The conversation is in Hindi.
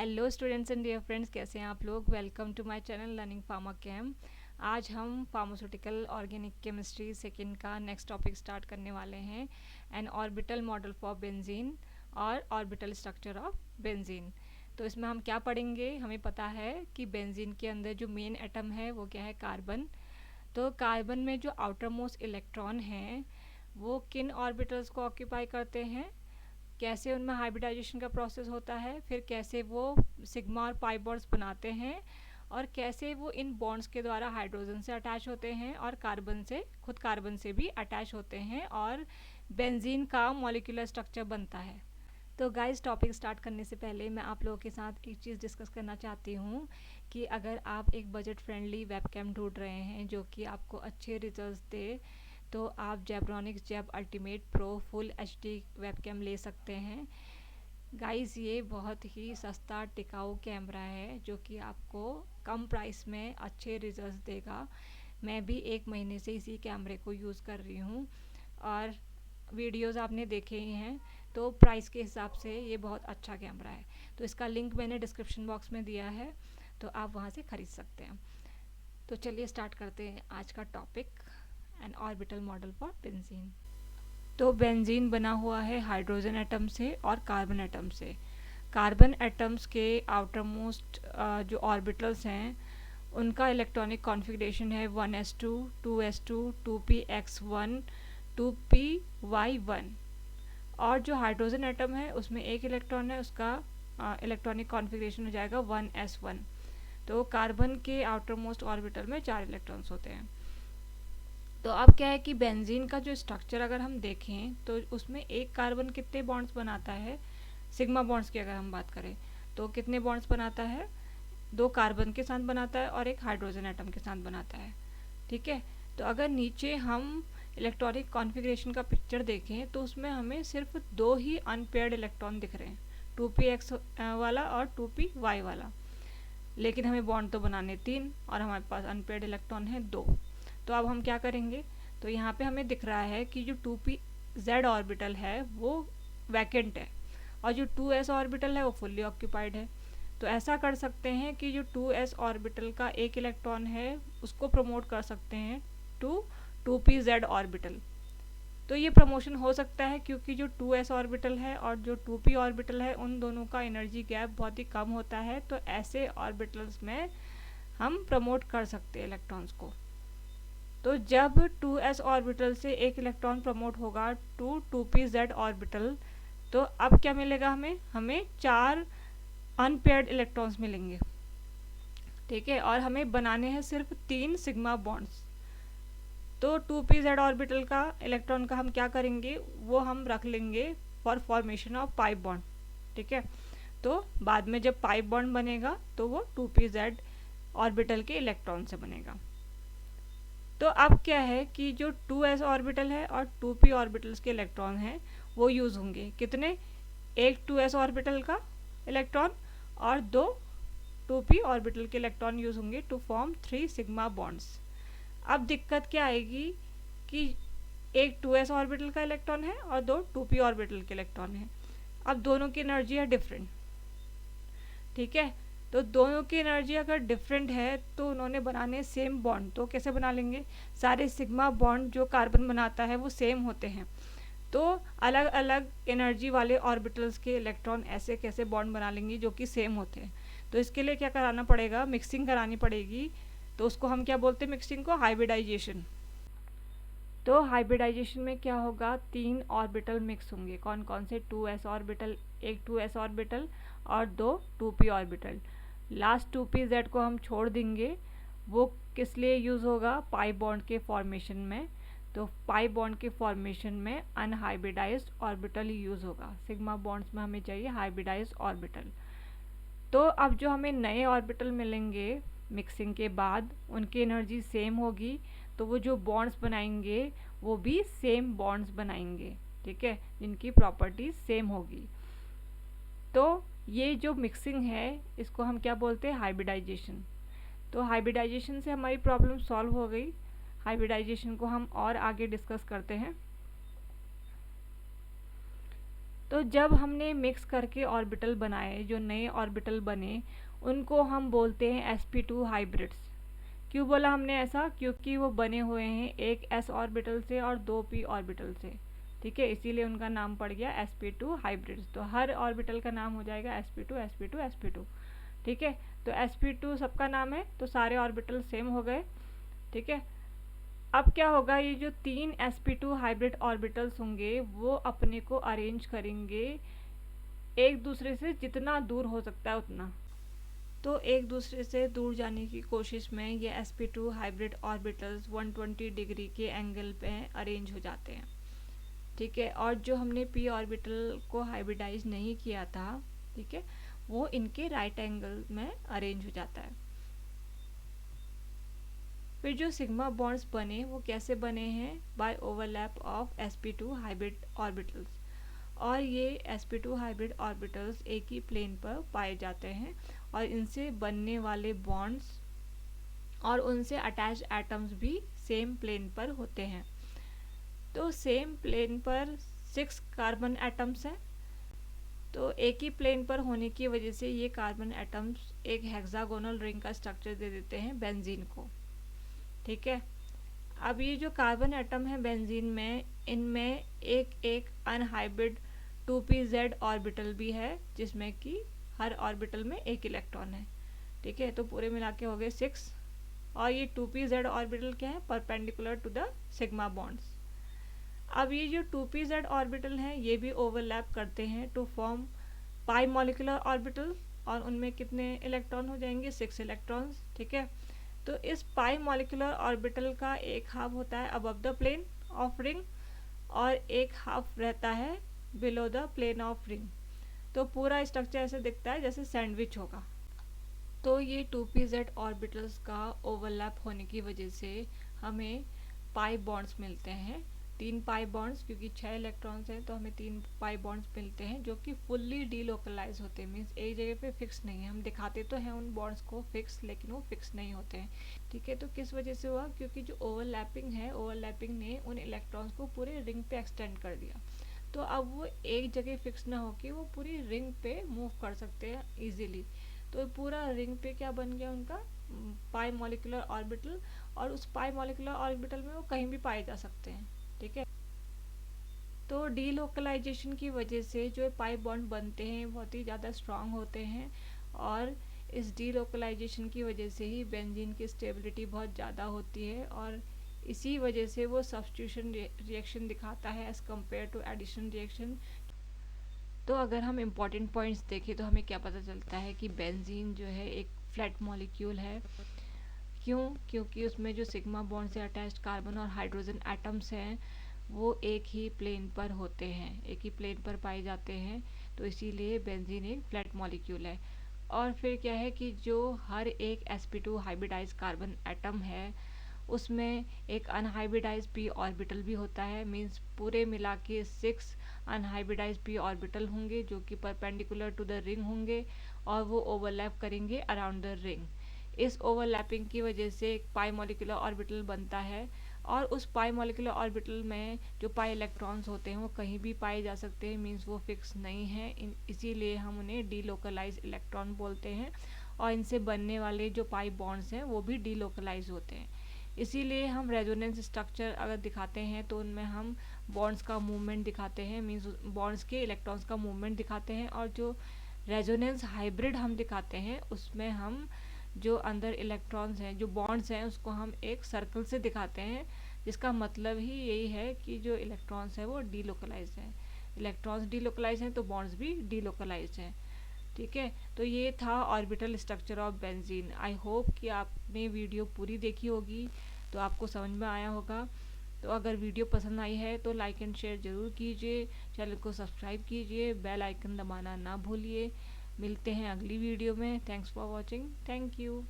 Hello students and dear friends, कैसे हैं आप लोग। Welcome to my channel learning pharma cam. आज हम फार्मास्यूटिकल ऑर्गेनिक केमिस्ट्री सेकेंड का नेक्स्ट टॉपिक स्टार्ट करने वाले हैं, an orbital model for benzene और ऑर्बिटल स्ट्रक्चर ऑफ बेंजीन। तो इसमें हम क्या पढ़ेंगे, हमें पता है कि बेंजीन के अंदर जो मेन एटम है वो क्या है, कार्बन। तो कार्बन में जो आउटर मोस्ट इलेक्ट्रॉन हैं वो किन ऑर्बिटल्स को ऑक्यूपाई करते हैं, कैसे उनमें हाइब्रिडाइजेशन का प्रोसेस होता है, फिर कैसे वो सिग्मा और पाई बॉन्ड्स बनाते हैं, और कैसे वो इन बॉन्ड्स के द्वारा हाइड्रोजन से अटैच होते हैं और कार्बन से, खुद कार्बन से भी अटैच होते हैं, और बेंजीन का मॉलिक्यूलर स्ट्रक्चर बनता है। तो गाइस, टॉपिक स्टार्ट करने से पहले मैं आप लोगों के साथ एक चीज़ डिस्कस करना चाहती हूँ कि अगर आप एक बजट फ्रेंडली वेबकैम ढूंढ रहे हैं जो कि आपको अच्छे रिजल्ट्स दे, तो आप जेब्रॉनिक्स जेब ultimate pro full HD webcam ले सकते हैं। गाइस, ये बहुत ही सस्ता टिकाऊ कैमरा है जो कि आपको कम प्राइस में अच्छे रिजल्ट्स देगा। मैं भी 1 महीने से इसी कैमरे को यूज़ कर रही हूँ और वीडियोस आपने देखे ही हैं, तो प्राइस के हिसाब से ये बहुत अच्छा कैमरा है। तो इसका लिंक मैंने डिस्क्रिप्शन बॉक्स में दिया है, तो आप वहाँ से ख़रीद सकते हैं। तो चलिए स्टार्ट करते हैं आज का topic, N orbital model for benzene. तो बेंजीन बना हुआ है हाइड्रोजन एटम से और कार्बन एटम से। कार्बन एटम्स के आउटर मोस्ट जो ऑर्बिटल्स हैं उनका इलेक्ट्रॉनिक कॉन्फ़िगरेशन है 1s2, 2s2, 2px1, 2py1। और जो हाइड्रोजन एटम है उसमें एक इलेक्ट्रॉन है, उसका इलेक्ट्रॉनिक कॉन्फ़िगरेशन हो जाएगा 1s1। तो कार्बन के आउटर मोस्ट ऑर्बिटल में 4 इलेक्ट्रॉन्स होते हैं। तो अब क्या है कि बेंजीन का जो स्ट्रक्चर अगर हम देखें तो उसमें एक कार्बन कितने बॉन्ड्स बनाता है, सिग्मा बॉन्ड्स की अगर हम बात करें तो कितने बॉन्ड्स बनाता है, 2 कार्बन के साथ बनाता है और एक हाइड्रोजन एटम के साथ बनाता है। ठीक है। तो अगर नीचे हम इलेक्ट्रॉनिक कॉन्फ़िगरेशन का पिक्चर देखें तो उसमें हमें सिर्फ 2 ही अनपेयर्ड इलेक्ट्रॉन दिख रहे हैं, 2px वाला और 2py वाला। लेकिन हमें बॉन्ड तो बनाने 3 और हमारे पास अनपेयर्ड इलेक्ट्रॉन है 2। तो अब हम क्या करेंगे, तो यहाँ पे हमें दिख रहा है कि जो 2pz ऑर्बिटल है वो वैकेंट है और जो 2s ऑर्बिटल है वो फुल्ली ऑक्यूपाइड है। तो ऐसा कर सकते हैं कि जो 2s ऑर्बिटल का एक इलेक्ट्रॉन है उसको प्रमोट कर सकते हैं टू 2pz ऑर्बिटल। तो ये प्रमोशन हो सकता है क्योंकि जो 2s ऑर्बिटल है और जो 2p ऑर्बिटल है उन दोनों का एनर्जी गैप बहुत ही कम होता है। तो ऐसे ऑर्बिटल्स में हम प्रमोट कर सकते हैं इलेक्ट्रॉन्स को। तो जब 2s ऑर्बिटल से एक इलेक्ट्रॉन प्रमोट होगा टू 2pz ऑर्बिटल, तो अब क्या मिलेगा, हमें 4 अनपेयर्ड इलेक्ट्रॉन्स मिलेंगे। ठीक है। और हमें बनाने हैं सिर्फ 3 सिग्मा बॉन्ड्स। तो 2pz ऑर्बिटल का इलेक्ट्रॉन का हम क्या करेंगे, वो हम रख लेंगे for formation of pi bond. ठीक है। तो बाद में जब पाई बॉन्ड बनेगा तो वो 2pz ऑर्बिटल के इलेक्ट्रॉन से बनेगा। तो अब क्या है कि जो 2s ऑर्बिटल है और 2p ऑर्बिटल्स के इलेक्ट्रॉन हैं वो यूज़ होंगे, कितने, एक 2s ऑर्बिटल का इलेक्ट्रॉन और 2 2p ऑर्बिटल के इलेक्ट्रॉन यूज़ होंगे टू फॉर्म 3 सिग्मा बॉन्ड्स। अब दिक्कत क्या आएगी कि एक 2s ऑर्बिटल का इलेक्ट्रॉन है और 2 2p ऑर्बिटल के इलेक्ट्रॉन हैं। अब दोनों की एनर्जी है डिफरेंट। ठीक है। तो दोनों की एनर्जी अगर डिफरेंट है तो उन्होंने बनाने सेम बॉन्ड, तो कैसे बना लेंगे, सारे सिग्मा बॉन्ड जो कार्बन बनाता है वो सेम होते हैं। तो अलग अलग एनर्जी वाले ऑर्बिटल्स के इलेक्ट्रॉन ऐसे कैसे बॉन्ड बना लेंगे जो कि सेम होते हैं। तो इसके लिए क्या कराना पड़ेगा, मिक्सिंग करानी पड़ेगी। तो उसको हम क्या बोलते हैं, मिक्सिंग को हाइब्रिडाइजेशन। तो हाइब्रिडाइजेशन में क्या होगा, 3 ऑर्बिटल मिक्स होंगे। कौन कौन से, 2s ऑर्बिटल, एक 2s ऑर्बिटल और 2 2p ऑर्बिटल। लास्ट 2pz को हम छोड़ देंगे, वो किस लिए यूज़ होगा, पाई बॉन्ड के फॉर्मेशन में। तो पाई बॉन्ड के फॉर्मेशन में अनहाइब्रिडाइज्ड ऑर्बिटल ही यूज़ होगा। सिग्मा बॉन्ड्स में हमें चाहिए हाइब्रिडाइज्ड ऑर्बिटल। तो अब जो हमें नए ऑर्बिटल मिलेंगे मिक्सिंग के बाद, उनकी एनर्जी सेम होगी, तो वो जो बॉन्ड्स बनाएंगे वो भी सेम बॉन्ड्स बनाएंगे। ठीक है, जिनकी प्रॉपर्टीज सेम होगी। तो ये जो मिक्सिंग है इसको हम क्या बोलते हैं, हाइब्रिडाइजेशन। तो हाइब्रिडाइजेशन से हमारी प्रॉब्लम सॉल्व हो गई। हाइब्रिडाइजेशन को हम और आगे डिस्कस करते हैं। तो जब हमने मिक्स करके ऑर्बिटल बनाए, जो नए ऑर्बिटल बने, उनको हम बोलते हैं sp2 हाइब्रिड्स। क्यों बोला हमने ऐसा? क्योंकि वो बने हुए हैं एक s ऑर्बिटल से और 2 p ऑर्बिटल से, ठीक है, इसीलिए उनका नाम पड़ गया sp2 हाइब्रिड्स। तो हर ऑर्बिटल का नाम हो जाएगा sp2 sp2 sp2, ठीक है। तो sp2 सबका नाम है, तो सारे ऑर्बिटल सेम हो गए, ठीक है। अब क्या होगा, ये जो 3 sp2 हाइब्रिड ऑर्बिटल्स होंगे वो अपने को अरेंज करेंगे एक दूसरे से जितना दूर हो सकता है उतना। तो एक दूसरे से दूर जाने की कोशिश में ये sp2 हाइब्रिड ऑर्बिटल्स 120 डिग्री के एंगल पे अरेंज हो जाते हैं, ठीक है। और जो हमने p ऑर्बिटल को हाइब्रिडाइज नहीं किया था, ठीक है, वो इनके राइट एंगल में अरेंज हो जाता है। फिर जो सिग्मा बॉन्ड्स बने वो कैसे बने हैं? By overlap of sp2 hybrid orbitals. और ये sp2 हाइब्रिड ऑर्बिटल्स एक ही प्लेन पर पाए जाते हैं और इनसे बनने वाले बॉन्ड्स और उनसे अटैच एटम्स भी सेम प्लेन पर होते हैं। तो सेम प्लेन पर 6 कार्बन एटम्स हैं। तो एक ही प्लेन पर होने की वजह से ये कार्बन एटम्स एक हेक्सागोनल रिंग का स्ट्रक्चर दे देते हैं बेंजीन को, ठीक है। अब ये जो कार्बन एटम है बेंजीन में, इनमें एक एक अनहाइब्रिड 2pz ऑर्बिटल भी है, जिसमें कि हर ऑर्बिटल में एक इलेक्ट्रॉन है, ठीक है। तो पूरे मिला के हो गए 6। और ये 2pz ऑर्बिटल क्या है? Perpendicular to the sigma bonds. अब ये जो 2pz ऑर्बिटल हैं ये भी ओवरलैप करते हैं to form pi molecular orbital, और उनमें कितने इलेक्ट्रॉन हो जाएंगे? 6 इलेक्ट्रॉन्स, ठीक है। तो इस पाई मॉलिक्यूलर ऑर्बिटल का एक हाफ होता है above the plane of ring और एक हाफ रहता है below the plane of ring. तो पूरा स्ट्रक्चर ऐसे दिखता है जैसे सैंडविच होगा। तो ये 2pz ऑर्बिटल्स का ओवरलैप होने की वजह से हमें पाई बॉन्ड्स मिलते हैं, 3 पाई बॉन्ड्स, क्योंकि 6 इलेक्ट्रॉन्स हैं तो हमें 3 पाई बॉन्ड्स मिलते हैं जो कि फुल्ली डीलोकलाइज होते हैं, मीन्स एक जगह पे फिक्स नहीं है। हम दिखाते तो हैं उन बॉन्ड्स को फिक्स, लेकिन वो फिक्स नहीं होते हैं, ठीक है। तो किस वजह से हुआ? क्योंकि जो ओवरलैपिंग है, ओवरलैपिंग ने उन इलेक्ट्रॉन्स को पूरे रिंग पे एक्सटेंड कर दिया। तो अब वो एक जगह फिक्स ना होके वो पूरी रिंग पे मूव कर सकते हैं ईजिली। तो पूरा रिंग पे क्या बन गया उनका? पाई मॉलिक्यूलर ऑर्बिटल। और उस पाई मॉलिक्यूलर ऑर्बिटल में वो कहीं भी पाए जा सकते हैं, ठीक है। तो डीलोकलाइजेशन की वजह से जो पाई बॉन्ड बनते हैं बहुत ही ज़्यादा स्ट्रांग होते हैं, और इस डीलोकलाइजेशन की वजह से ही बेंजीन की स्टेबिलिटी बहुत ज़्यादा होती है, और इसी वजह से वो सब्स्टिट्यूशन रिएक्शन दिखाता है as compare to addition reaction. तो अगर हम इम्पॉर्टेंट पॉइंट्स देखें तो हमें क्या पता चलता है कि बेंजीन जो है एक फ्लैट मॉलिक्यूल है। क्यों? क्योंकि उसमें जो सिग्मा बॉन्ड से अटैच्ड कार्बन और हाइड्रोजन एटम्स हैं वो एक ही प्लेन पर होते हैं, एक ही प्लेन पर पाए जाते हैं, तो इसीलिए बेंजीन एक फ्लैट मॉलिक्यूल है। और फिर क्या है कि जो हर एक sp2 हाइब्रिडाइज कार्बन एटम है उसमें एक अनहाइब्रिडाइज p ऑर्बिटल भी होता है, मींस पूरे मिला के 6 अनहाइब्रिडाइज p ऑर्बिटल होंगे जो कि परपेंडिकुलर टू द रिंग होंगे और वो ओवरलैप करेंगे अराउंड द रिंग। इस ओवरलैपिंग की वजह से एक पाई मॉलिक्यूलर ऑर्बिटल बनता है, और उस पाई मॉलिक्यूलर ऑर्बिटल में जो पाई इलेक्ट्रॉन्स होते हैं वो कहीं भी पाए जा सकते हैं, मींस वो फिक्स नहीं है, इसीलिए हम उन्हें डीलोकलाइज इलेक्ट्रॉन बोलते हैं। और इनसे बनने वाले जो पाई बॉन्ड्स हैं वो भी डीलोकलाइज होते हैं। इसीलिए हम रेजोनेंस स्ट्रक्चर अगर दिखाते हैं तो उनमें हम बॉन्ड्स का मूवमेंट दिखाते हैं, मींस बॉन्ड्स के इलेक्ट्रॉन्स का मूवमेंट दिखाते हैं। और जो रेजोनेंस हाइब्रिड हम दिखाते हैं उसमें हम जो अंदर इलेक्ट्रॉन्स हैं, जो बॉन्ड्स हैं, उसको हम एक सर्कल से दिखाते हैं, जिसका मतलब ही यही है कि जो इलेक्ट्रॉन्स हैं वो डीलोकलाइज हैं। इलेक्ट्रॉन्स डीलोकलाइज हैं तो बॉन्ड्स भी डीलोकलाइज हैं, ठीक है। तो ये था orbital structure of benzene. I hope कि आपने वीडियो पूरी देखी होगी तो आपको समझ में आया होगा। तो अगर वीडियो पसंद आई है तो लाइक एंड शेयर ज़रूर कीजिए, चैनल को सब्सक्राइब कीजिए, बेल आइकन दबाना ना भूलिए। मिलते हैं अगली वीडियो में। Thanks for watching. Thank you.